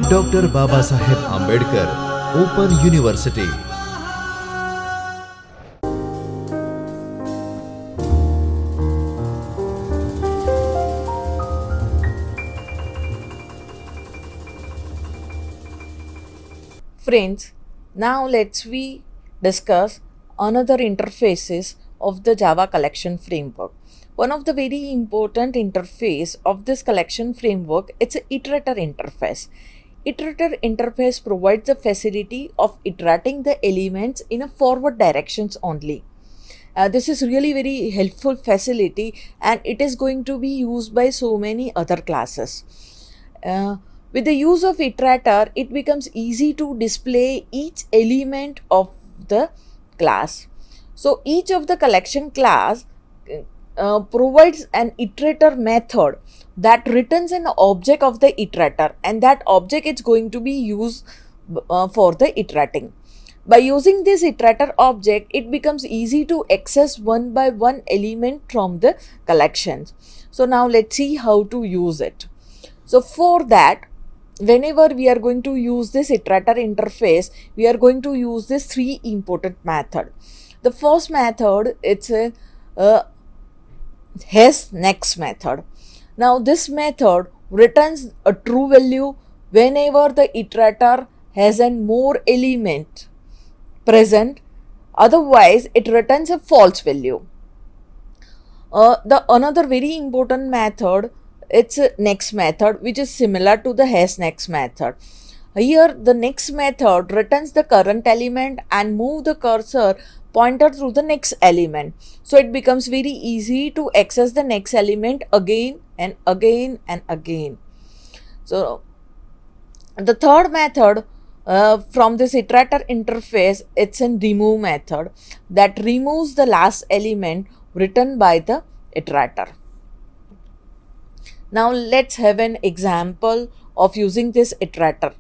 Doctor Babasaheb Ambedkar open university. Friends, now let's we discuss another interfaces of the Java collection framework. One of the very important interface of this collection framework it's a iterator interface. Iterator interface provides the facility of iterating the elements in a forward directions only. This is really very helpful facility and it is going to be used by so many other classes. Uh, with the use of iterator, it becomes easy to display each element of the class. So each of the collection class provides an iterator method that returns an object of the iterator, and that object is going to be used for the iterating. By using this iterator object, it becomes easy to access one by one element from the collections. So now let's see how to use it. So for that, whenever we are going to use this iterator interface, we are going to use this three important method. The first method, it's a has next method. Now this method returns a true value whenever the iterator has an more element present, otherwise it returns a false value. The another very important method, it's a next method, which is similar to the has next method. Here the next method returns the current element and move the cursor pointer through the next element, so it becomes very easy to access the next element again and again and again. So the third method from this iterator interface, it's a remove method that removes the last element written by the iterator. Now let's have an example of using this iterator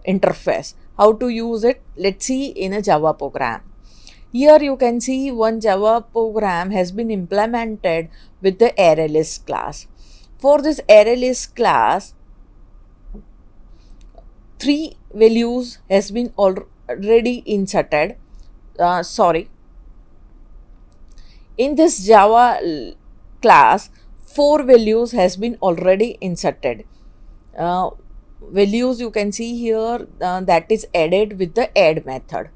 interface. How to use it? Let's see in a Java program. Here you can see one Java program has been implemented with the ArrayList class. For this ArrayList class, three values has been already inserted. In this Java class, four values has been already inserted. Values you can see here that is added with the add method.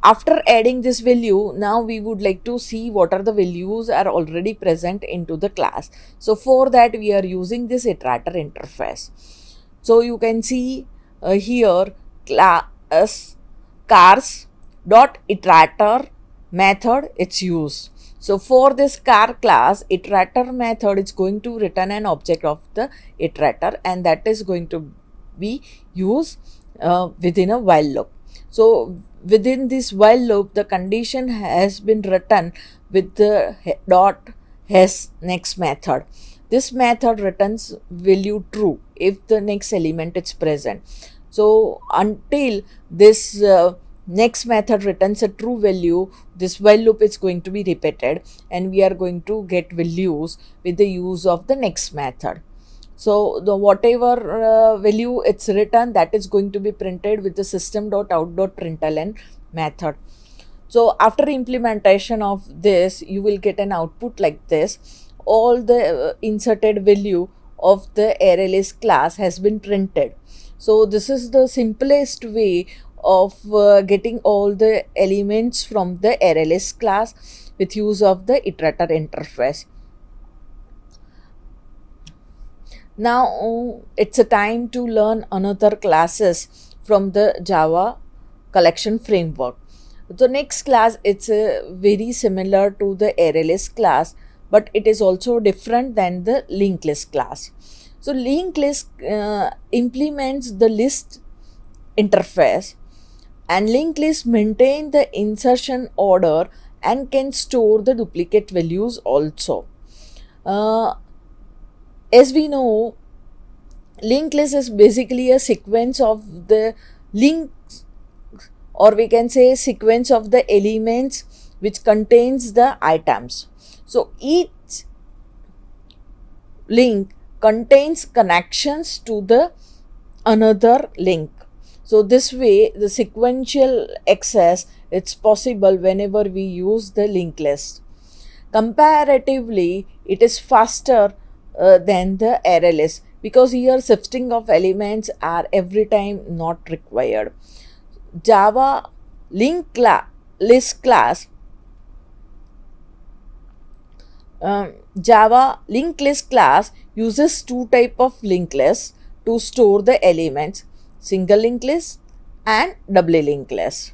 After adding this value, now we would like to see what are the values are already present into the class. So for that we are using this iterator interface. So you can see here class cars dot iterator method it's used. So for this car class, iterator method is going to return an object of the iterator, and that is going to be used within a while loop. So within this while loop, the condition has been written with the dot has next method. This method returns value true if the next element is present. So until this next method returns a true value, this while loop is going to be repeated and we are going to get values with the use of the next method. So the whatever value it's written, that is going to be printed with the system.out.println method. So after implementation of this, you will get an output like this. All the inserted value of the ArrayList class has been printed. So this is the simplest way of getting all the elements from the ArrayList class with use of the iterator interface. Now it's a time to learn another classes from the Java collection framework. The next class, it's very similar to the ArrayList class, but it is also different than the linked list class. So linked list implements the list interface, and linked list maintain the insertion order and can store the duplicate values also. As we know, linked list is basically a sequence of the links, or we can say sequence of the elements which contains the items. So each link contains connections to the another link. So this way the sequential access it's possible whenever we use the linked list. Comparatively, it is faster than the array list because here shifting of elements are every time not required. Java list class Java linked list class uses two type of linked lists to store the elements, single linked list and double linked list.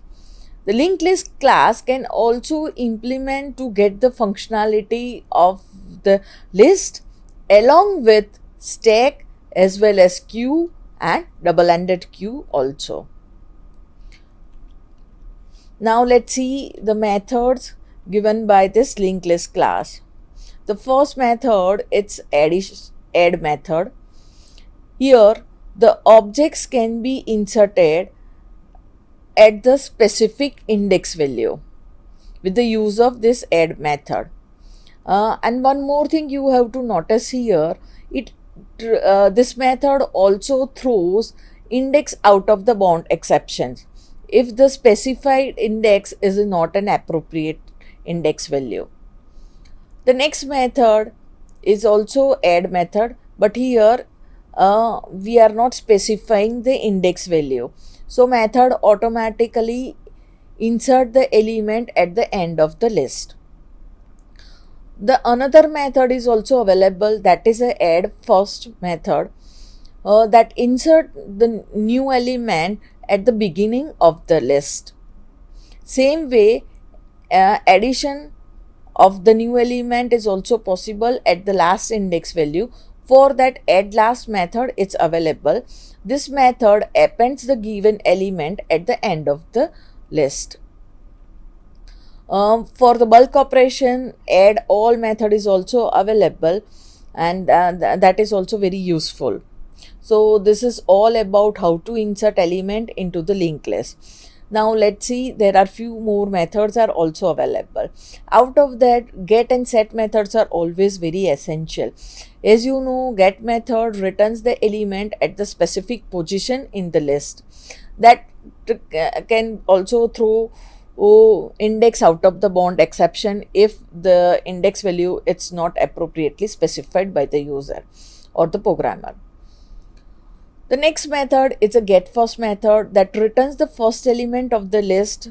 The linked list class can also implement to get the functionality of the list along with stack as well as queue and double-ended queue also. Now let's see the methods given by this linked list class. The first method it's add method. Here the objects can be inserted at the specific index value with the use of this add method. And one more thing you have to notice here, this method also throws index out of the bound exceptions if the specified index is not an appropriate index value. The next method is also add method, but here we are not specifying the index value. So method automatically insert the element at the end of the list. The another method is also available, that is a add first method that insert the new element at the beginning of the list. Same way, addition of the new element is also possible at the last index value. For that add last method it's available. This method appends the given element at the end of the list. For the bulk operation, add all method is also available, and that is also very useful. So this is all about how to insert element into the linked list. Now let's see, there are few more methods are also available. Out of that, get and set methods are always very essential. As you know, get method returns the element at the specific position in the list. That can also throw index out of the bound exception if the index value it's not appropriately specified by the user or the programmer. The next method is a get first method that returns the first element of the list.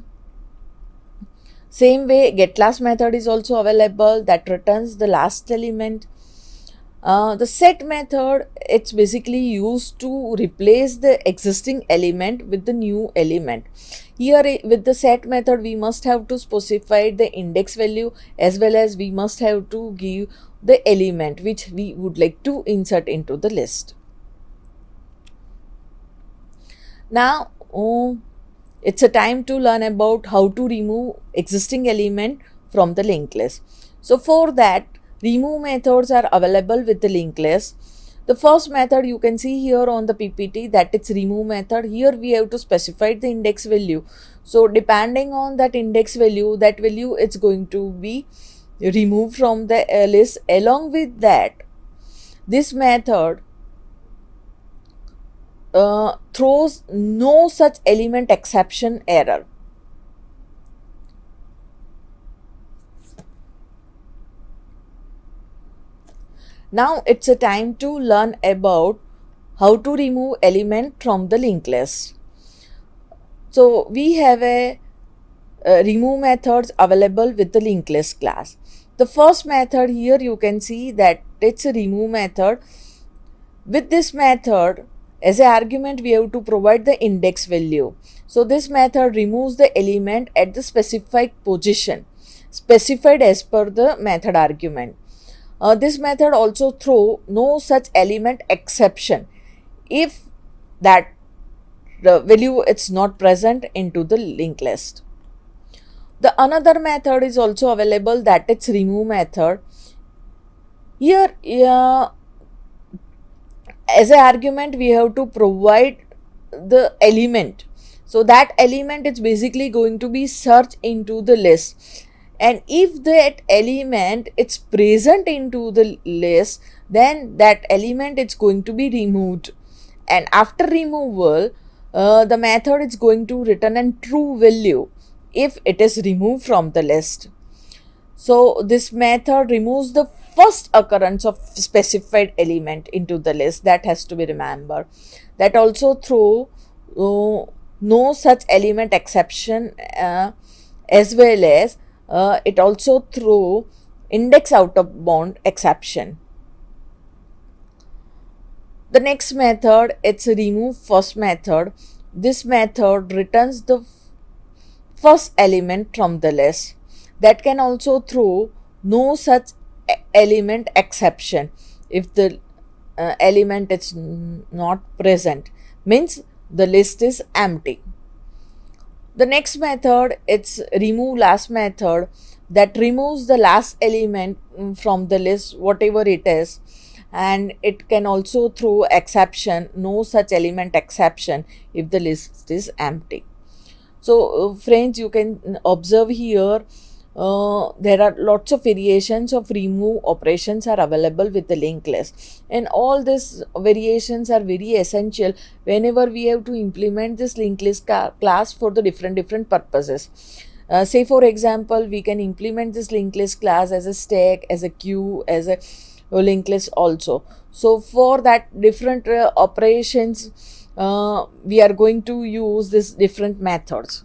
Same way, get last method is also available that returns the last element. The set method it's basically used to replace the existing element with the new element. Here with the set method we must have to specify the index value as well as we must have to give the element which we would like to insert into the list. Now it's a time to learn about how to remove existing element from the linked list. So for that, remove methods are available with the linked list. The first method you can see here on the PPT, that it's remove method. Here we have to specify the index value. So depending on that index value, that value it's going to be removed from the list. Along with that, this method throws no such element exception error. Now it's a time to learn about how to remove element from the linked list. So we have a remove methods available with the linked list class. The first method here you can see that it's a remove method. With this method, as an argument we have to provide the index value. So this method removes the element at the specified position specified as per the method argument. This method also throw no such element exception if that the value it's not present into the linked list. The another method is also available, that it's remove method. Here as an argument we have to provide the element. So that element is basically going to be searched into the list, and if that element it's present into the list, then that element is going to be removed, and after removal the method is going to return a true value if it is removed from the list. So this method removes the first occurrence of specified element into the list. That has to be remembered. That also throw no such element exception, as well as it also throw index out of bound exception. The next method, it's remove first method. This method returns the first element from the list. That can also throw no such element exception if the element is not present, means the list is empty. The next method, it's remove last method, that removes the last element from the list, whatever it is, and it can also throw exception, no such element exception if the list is empty. So friends, you can observe here there are lots of variations of remove operations are available with the linked list, and all these variations are very essential whenever we have to implement this linked list class for the different purposes. Say for example, we can implement this linked list class as a stack, as a queue, as a linked list also. So for that different operations, we are going to use these different methods.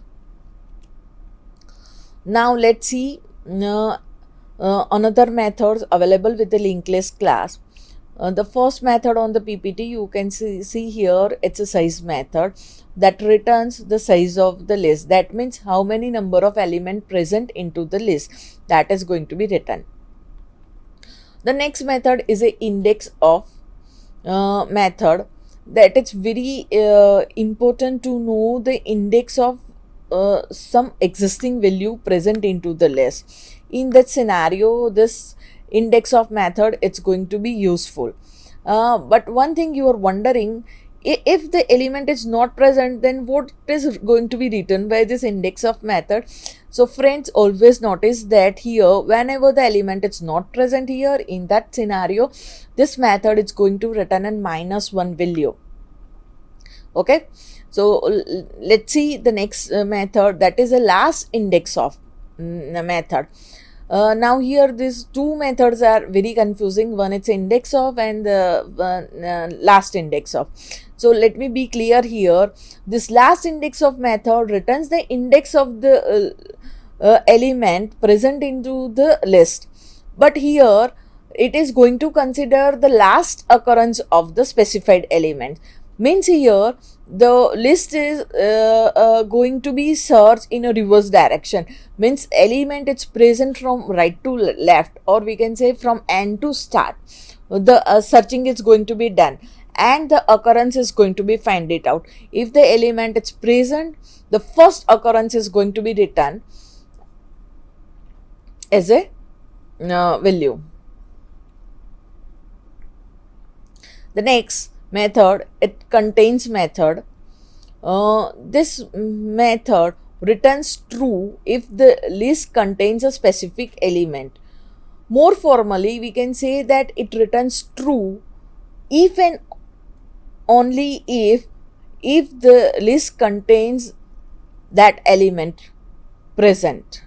Now let's see another methods available with the linked list class. The first method on the PPT, you can see here, it's a size method that returns the size of the list. That means how many number of elements present into the list, that is going to be written. The next method is a index of method, that it's very important to know the index of some existing value present into the list. In that scenario, this index of method, it's going to be useful. But one thing you are wondering, if the element is not present, then what is going to be written by this index of method? So friends, always notice that here, whenever the element is not present here, in that scenario, this method is going to return a -1 value. Okay, so let's see the next method, that is a last index of method. Now here these two methods are very confusing. One is index of and the last index of. So let me be clear here. This last index of method returns the index of the element present into the list. But here it is going to consider the last occurrence of the specified element. Means here the list is going to be searched in a reverse direction. Means element is present from right to left, or we can say from end to start. The searching is going to be done, and the occurrence is going to be find it out. If the element is present, the first occurrence is going to be written as a value. The next method, it contains method. This method returns true if the list contains a specific element. More formally, we can say that it returns true if and only if the list contains that element present.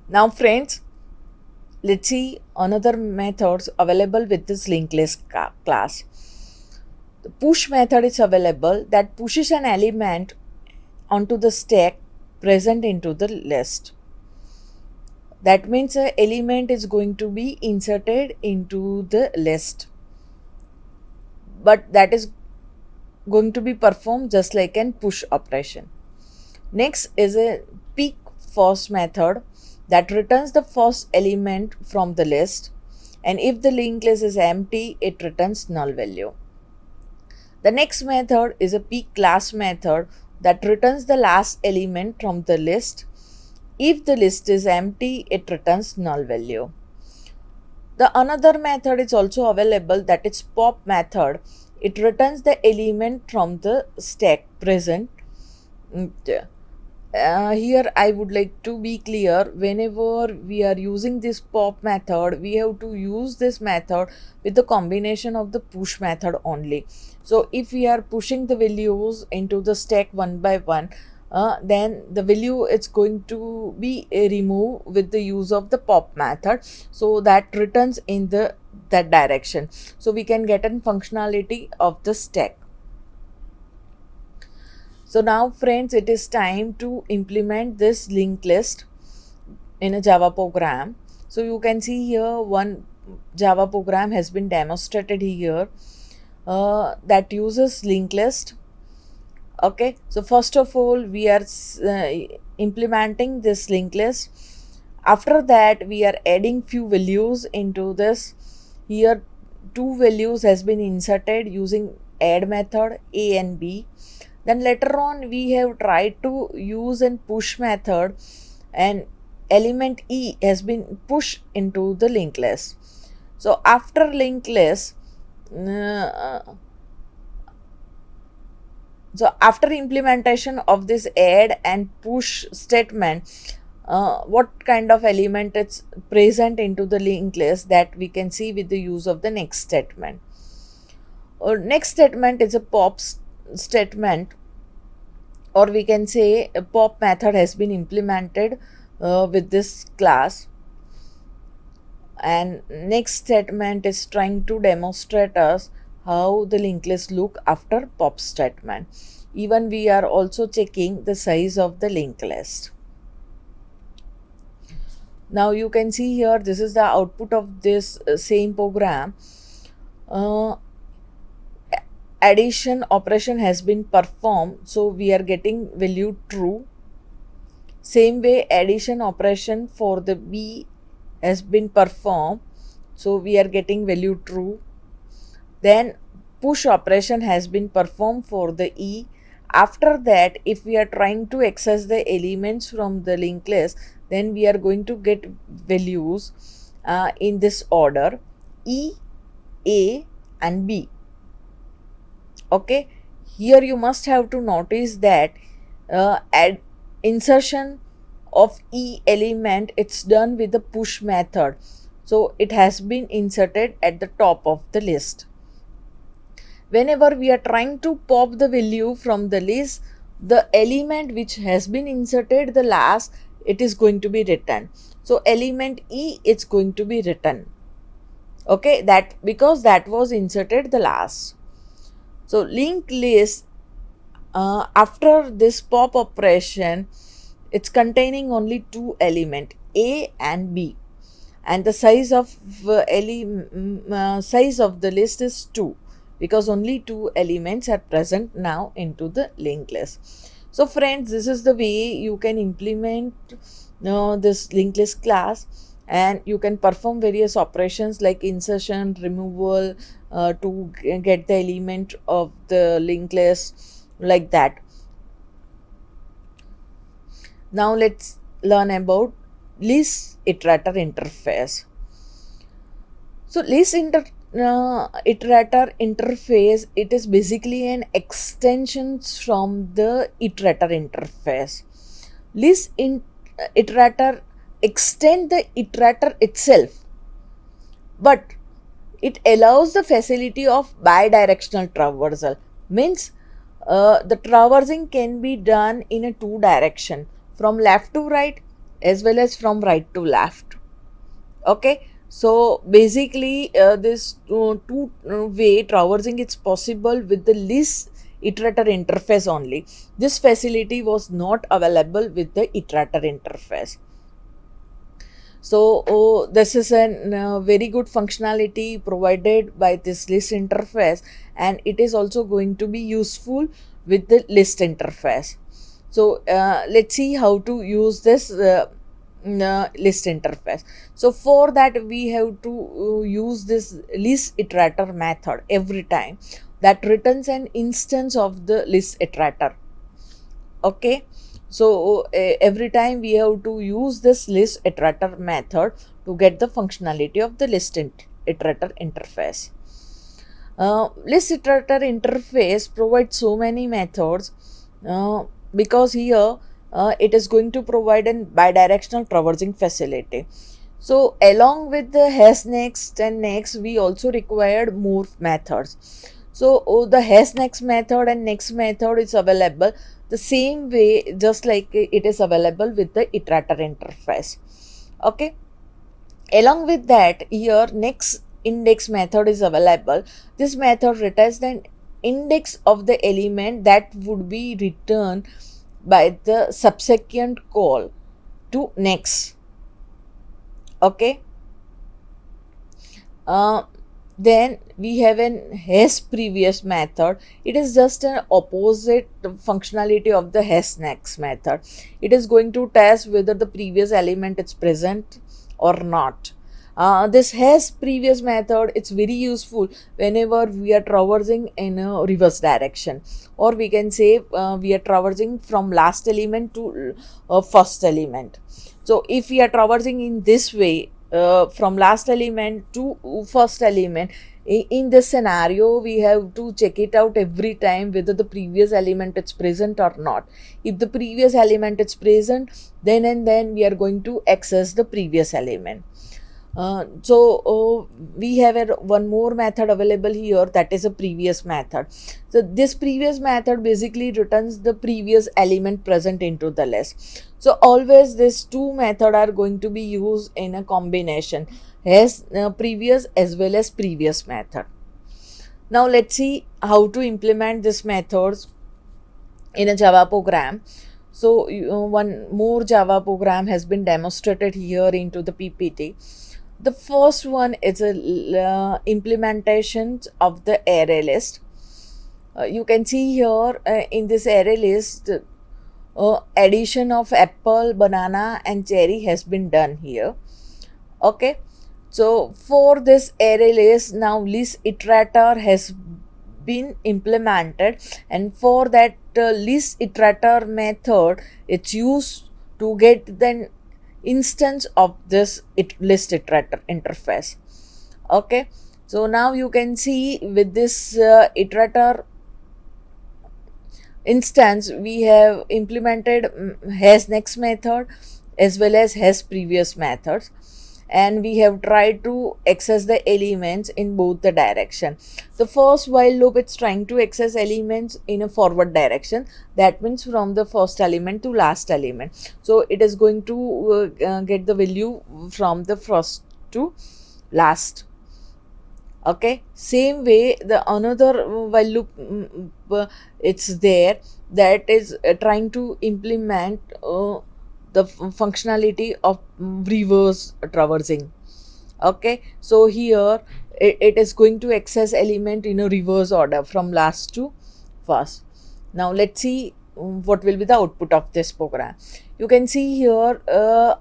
Now friends, let's see another methods available with this linked list class. The push method is available, that pushes an element onto the stack present into the list. That means a element is going to be inserted into the list, but that is going to be performed just like an push operation. Next is a pick first method that returns the first element from the list, and if the linked list is empty, it returns null value. The next method is a pick last method that returns the last element from the list. If the list is empty, it returns null value. The another method is also available, that is pop method. It returns the element from the stack present. Here I would like to be clear, whenever we are using this pop method, we have to use this method with the combination of the push method only. So if we are pushing the values into the stack one by one, then the value is going to be removed with the use of the pop method, so that returns in that direction, so we can get a functionality of the stack. So now friends, it is time to implement this linked list in a Java program. So you can see here one Java program has been demonstrated here that uses linked list. Okay, so first of all we are implementing this linked list. After that we are adding few values into this. Here two values has been inserted using add method a and b. Then later on we have tried to use an push method, and element e has been pushed into the linked list. So after linked list, so after implementation of this add and push statement, what kind of element is present into the linked list, that we can see with the use of the next statement. Next statement is a pop statement, or we can say a pop method has been implemented with this class. And next statement is trying to demonstrate us how the linked list look after pop statement. Even we are also checking the size of the linked list. Now you can see here, this is the output of this same program. Addition operation has been performed, so we are getting value true. Same way addition operation for the b has been performed, so we are getting value true. Then push operation has been performed for the e. After that, if we are trying to access the elements from the linked list, then we are going to get values in this order: e, a and b. Okay, here you must have to notice that add insertion of e element, it's done with the push method, so it has been inserted at the top of the list. Whenever we are trying to pop the value from the list, the element which has been inserted the last, it is going to be written. So element e, it's going to be written. Okay, that because that was inserted the last. So linked list, after this pop operation, it's containing only two elements, a and b, and the size of size of the list is 2, because only two elements are present now into the linked list. So friends, this is the way you can implement this linked list class, and you can perform various operations like insertion, removal, to get the element of the linked list, like that. Now let's learn about list iterator interface. So list iterator interface, it is basically an extension from the iterator interface. List iterator extend the iterator itself, but it allows the facility of bidirectional traversal. Means the traversing can be done in a two direction, from left to right as well as from right to left. Okay, so basically this two way traversing is possible with the list iterator interface only. This facility was not available with the iterator interface. So this is a very good functionality provided by this list interface, and it is also going to be useful with the list interface. So let's see how to use this list interface. So for that we have to use this list iterator method every time that returns an instance of the list iterator. Okay, so every time we have to use this list iterator method to get the functionality of the iterator interface. List iterator interface provides so many methods because here it is going to provide a bidirectional traversing facility. So along with the has next and next, we also required more methods. So the has next method and next method is available the same way, just like it is available with the iterator interface. Okay, along with that, here next index method is available. This method returns the index of the element that would be returned by the subsequent call to next. Okay, uh, then we have an has previous method. It is just an opposite functionality of the has next method. It is going to test whether the previous element is present or not. This has previous method, it's very useful whenever we are traversing in a reverse direction, or we can say we are traversing from last element to first element. So if we are traversing in this way, from last element to first element, in this scenario we have to check it out every time whether the previous element is present or not. If the previous element is present, then and then we are going to access the previous element. We have one more method available here, that is a previous method. So this previous method basically returns the previous element present into the list. So always these two methods are going to be used in a combination, as previous as well as previous method. Now let's see how to implement these methods in a Java program. So one more Java program has been demonstrated here into the PPT. The first one is a implementation of the array list. You can see here in this array list, addition of apple, banana and cherry has been done here. Okay, so for this array list, now list iterator has been implemented, and for that list iterator method, it's used to get the instance of this list iterator interface. Okay, so now you can see with this iterator instance, we have implemented has next method as well as has previous methods, and we have tried to access the elements in both the direction. The first while loop, it's trying to access elements in a forward direction, that means from the first element to last element. So it is going to get the value from the first to last. Okay, same way the another while loop it's there, that is trying to implement the functionality of reverse traversing. Okay, so here it is going to access element in a reverse order from last to first. Now let's see what will be the output of this program. You can see here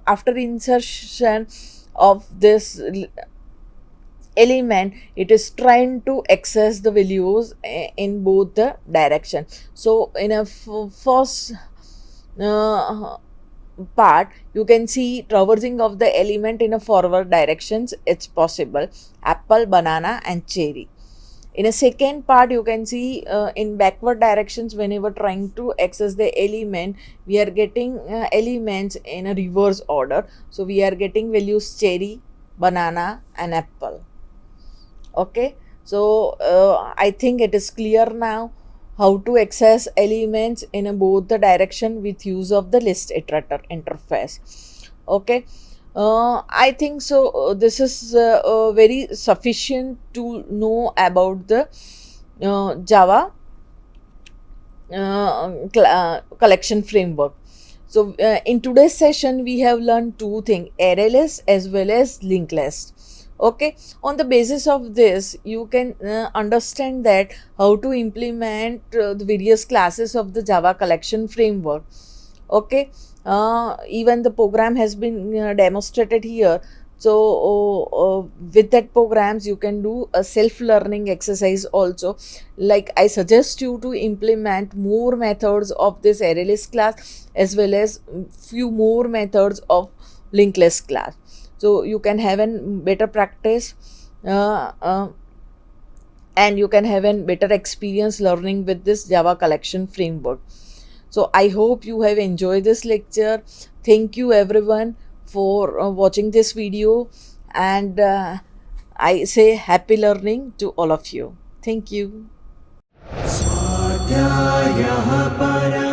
after insertion of this element, it is trying to access the values in both the direction. So in a first part, you can see traversing of the element in a forward directions, it's possible, apple, banana and cherry. In a second part, you can see in backward directions, whenever trying to access the element, we are getting elements in a reverse order. So we are getting values cherry, banana and apple. Okay, so I think it is clear now how to access elements in both the direction with use of the list iterator interface. Okay, I think so this is very sufficient to know about the Java collection framework. So in today's session we have learned two things, array list as well as linked list. Okay, on the basis of this you can understand that how to implement the various classes of the Java collection framework. Okay, even the program has been demonstrated here. So with that programs you can do a self learning exercise also. Like I suggest you to implement more methods of this array list class as well as few more methods of linked list class, so you can have a better practice, uh, uh, and you can have a better experience learning with this Java collection framework. So I hope you have enjoyed this lecture. Thank you everyone for watching this video, and I say happy learning to all of you. Thank you. स्वाध्यायः परः